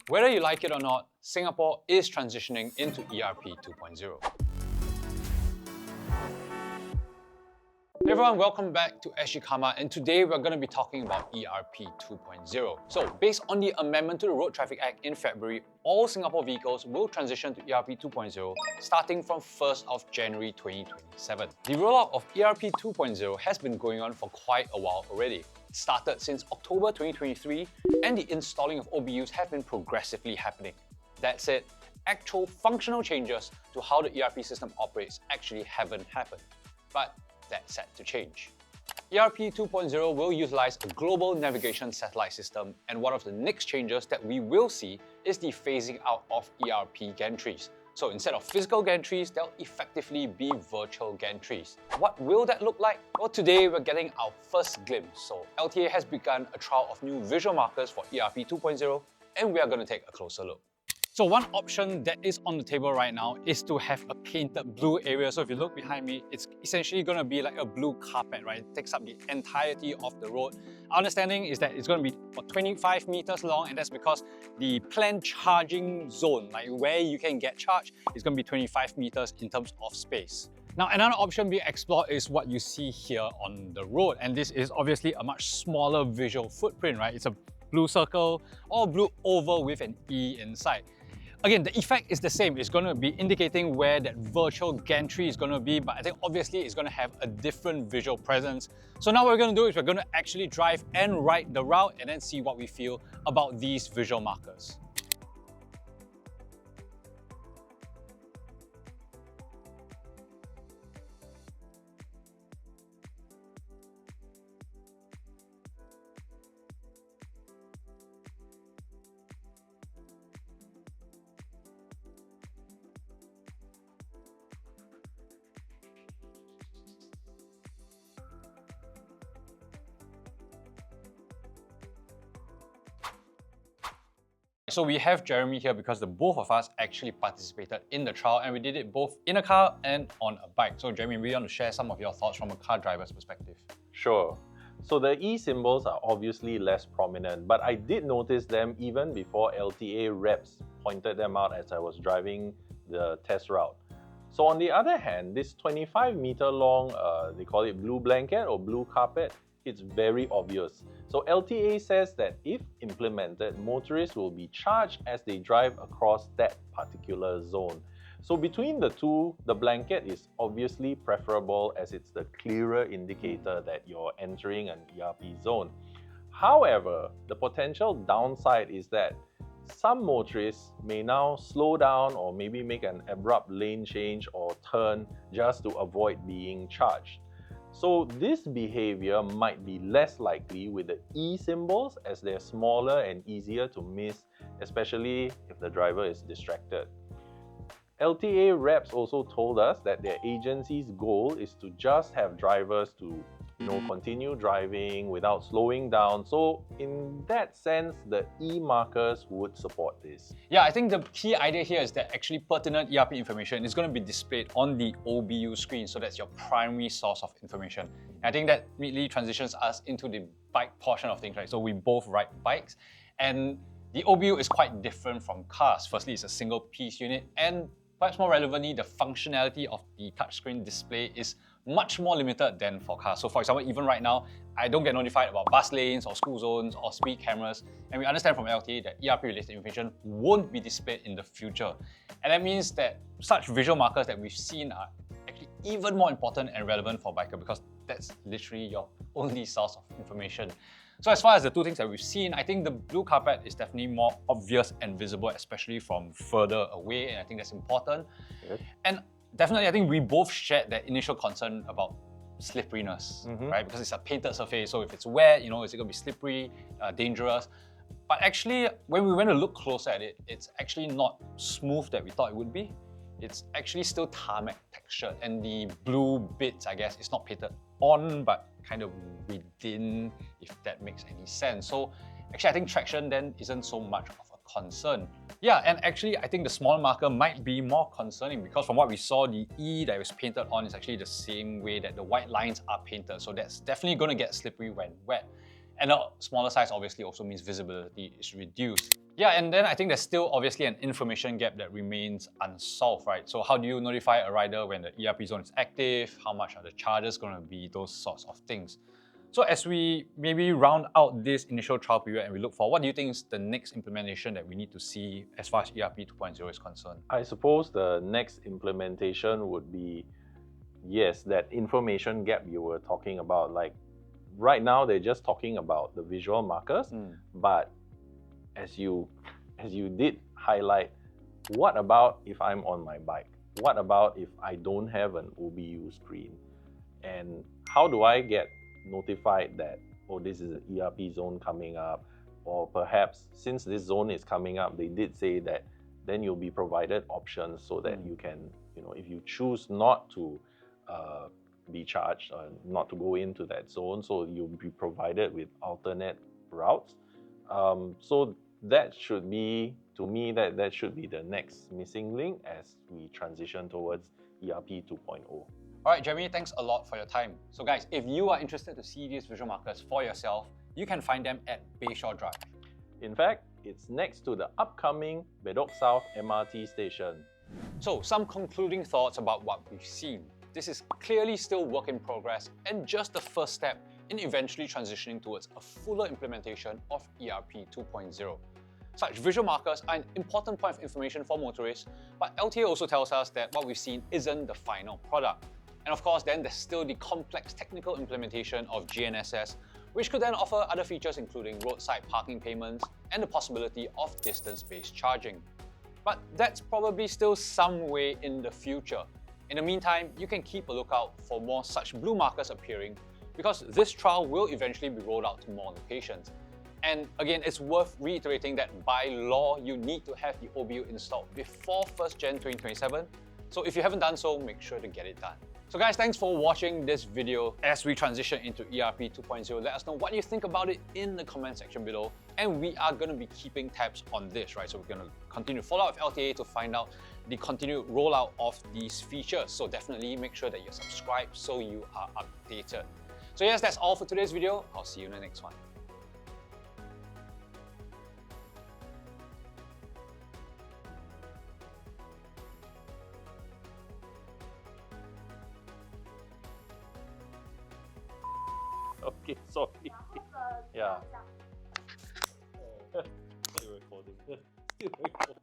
Whether you like it or not, Singapore is transitioning into ERP 2.0. Hey everyone, welcome back to Sgcarmart, and today we're going to be talking about ERP 2.0. So, based on the amendment to the Road Traffic Act in February, all Singapore vehicles will transition to ERP 2.0 starting from 1st of January 2027. The rollout of ERP 2.0 has been going on for quite a while already. It started since October 2023, and the installing of OBUs have been progressively happening. That said, actual functional changes to how the ERP system operates actually haven't happened. But that's set to change. ERP 2.0 will utilize a global navigation satellite system, and one of the next changes that we will see is the phasing out of ERP gantries. So instead of physical gantries, they'll effectively be virtual gantries. What will that look like? Well, today we're getting our first glimpse. So LTA has begun a trial of new visual markers for ERP 2.0, and we are going to take a closer look. So one option that is on the table right now is to have a painted blue area. So if you look behind me, it's essentially going to be like a blue carpet, right? It takes up the entirety of the road. Our understanding is that it's going to be 25 meters long, and that's because the planned charging zone, like where you can get charged, is going to be 25 meters in terms of space. Now, another option being explored is what you see here on the road, and this is obviously a much smaller visual footprint, right? It's a blue circle or blue oval with an E inside. Again, the effect is the same. It's going to be indicating where that virtual gantry is going to be, but I think obviously it's going to have a different visual presence. So now what we're going to do is we're going to actually drive and write the route and then see what we feel about these visual markers. So we have Jeremy here because the both of us actually participated in the trial, and we did it both in a car and on a bike. So Jeremy, we want to share some of your thoughts from a car driver's perspective. Sure. So the E symbols are obviously less prominent, but I did notice them even before LTA reps pointed them out as I was driving the test route. So on the other hand, this 25-meter long, they call it blue blanket or blue carpet, it's very obvious. So LTA says that if implemented, motorists will be charged as they drive across that particular zone. So between the two, the blanket is obviously preferable as it's the clearer indicator that you're entering an ERP zone. However, the potential downside is that some motorists may now slow down or maybe make an abrupt lane change or turn just to avoid being charged. So this behavior might be less likely with the E symbols as they're smaller and easier to miss, especially if the driver is distracted. LTA reps also told us that their agency's goal is to just have drivers to continue driving without slowing down. So in that sense, the E markers would support this. Yeah, I think the key idea here is that actually pertinent ERP information is going to be displayed on the OBU screen. So that's your primary source of information. And I think that immediately transitions us into the bike portion of things, right? So we both ride bikes, and the OBU is quite different from cars. Firstly, it's a single piece unit, and perhaps more relevantly, the functionality of the touchscreen display is much more limited than for cars. So for example, even right now, I don't get notified about bus lanes or school zones or speed cameras. And we understand from LTA that ERP-related information won't be displayed in the future. And that means that such visual markers that we've seen are actually even more important and relevant for biker because that's literally your only source of information. So as far as the two things that we've seen, I think the blue carpet is definitely more obvious and visible, especially from further away, and I think that's important. Good. And definitely, I think we both shared that initial concern about slipperiness, right? Because it's a painted surface, so if it's wet, is it going to be slippery, dangerous? But actually, when we went to look closer at it, it's actually not smooth that we thought it would be. It's actually still tarmac textured, and the blue bits, I guess, is not painted on, but kind of within, if that makes any sense. So actually, I think traction then isn't so much of a concern. Yeah, and actually, I think the small marker might be more concerning because from what we saw, the E that was painted on is actually the same way that the white lines are painted. So that's definitely going to get slippery when wet. And a smaller size obviously also means visibility is reduced. Yeah, and then I think there's still obviously an information gap that remains unsolved, right? So how do you notify a rider when the ERP zone is active? How much are the charges going to be? Those sorts of things. So as we maybe round out this initial trial period and we look for, what do you think is the next implementation that we need to see as far as ERP 2.0 is concerned? I suppose the next implementation would be, yes, that information gap you were talking about. Like right now, they're just talking about the visual markers, but as you did highlight, what about if I'm on my bike? What about if I don't have an OBU screen? And how do I get notified that, oh, this is an ERP zone coming up? Or perhaps since this zone is coming up, they did say that then you'll be provided options so that you can, if you choose not to be charged or not to go into that zone, so you'll be provided with alternate routes. So that should be, to me, that should be the next missing link as we transition towards ERP 2.0. All right, Jeremy, thanks a lot for your time. So guys, if you are interested to see these visual markers for yourself, you can find them at Bayshore Drive. In fact, it's next to the upcoming Bedok South MRT station. So some concluding thoughts about what we've seen. This is clearly still work in progress and just the first step in eventually transitioning towards a fuller implementation of ERP 2.0. Such visual markers are an important point of information for motorists, but LTA also tells us that what we've seen isn't the final product. And of course, then there's still the complex technical implementation of GNSS, which could then offer other features including roadside parking payments and the possibility of distance-based charging. But that's probably still some way in the future. In the meantime, you can keep a lookout for more such blue markers appearing because this trial will eventually be rolled out to more locations. And again, it's worth reiterating that by law, you need to have the OBU installed before 1st Jan 2027. So if you haven't done so, make sure to get it done. So guys, thanks for watching this video. As we transition into ERP 2.0, let us know what you think about it in the comment section below. And we are going to be keeping tabs on this, right? So we're going to continue to follow up with LTA to find out the continued rollout of these features. So definitely make sure that you're subscribed so you are updated. So yes, that's all for today's video. I'll see you in the next one. Okay, sorry. Yeah. Still recording. Still recording.